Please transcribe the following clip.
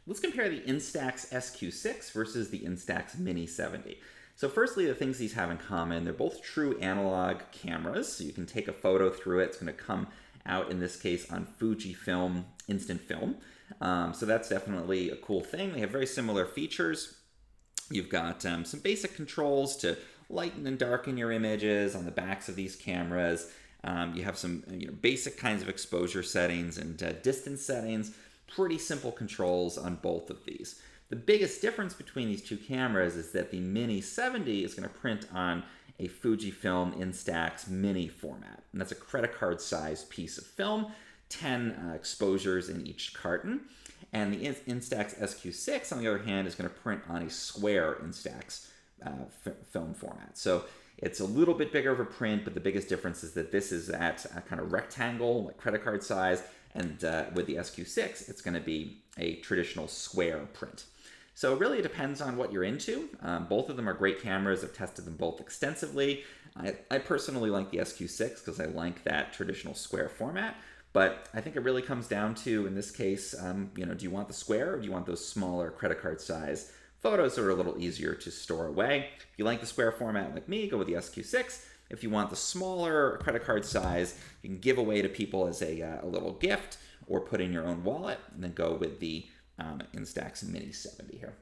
Let's compare the Instax SQ6 versus the Instax Mini 70. So firstly, the things these have in common, they're both true analog cameras, so you can take a photo through it. It's going to come out, in this case, on Fujifilm instant film. So that's definitely a cool thing. They have very similar features. You've got some basic controls to lighten and darken your images on the backs of these cameras. You have some basic kinds of exposure settings and distance settings. Pretty simple controls on both of these. The biggest difference between these two cameras is that the Mini 70 is going to print on a Fujifilm Instax Mini format. And that's a credit card sized piece of film, 10 exposures in each carton. And the Instax SQ6, on the other hand, is going to print on a square Instax film format. So it's a little bit bigger of a print, but the biggest difference is that this is at a kind of rectangle, like credit card size, and with the SQ6, it's going to be a traditional square print. So really it depends on what you're into. Both of them are great cameras. I've tested them both extensively. I personally like the SQ6 because I like that traditional square format. But I think it really comes down to, in this case, do you want the square or do you want those smaller credit card size photos that are a little easier to store away? If you like the square format like me, go with the SQ6. If you want the smaller credit card size, you can give away to people as a little gift or put in your own wallet, and then go with the Instax Mini 70 here.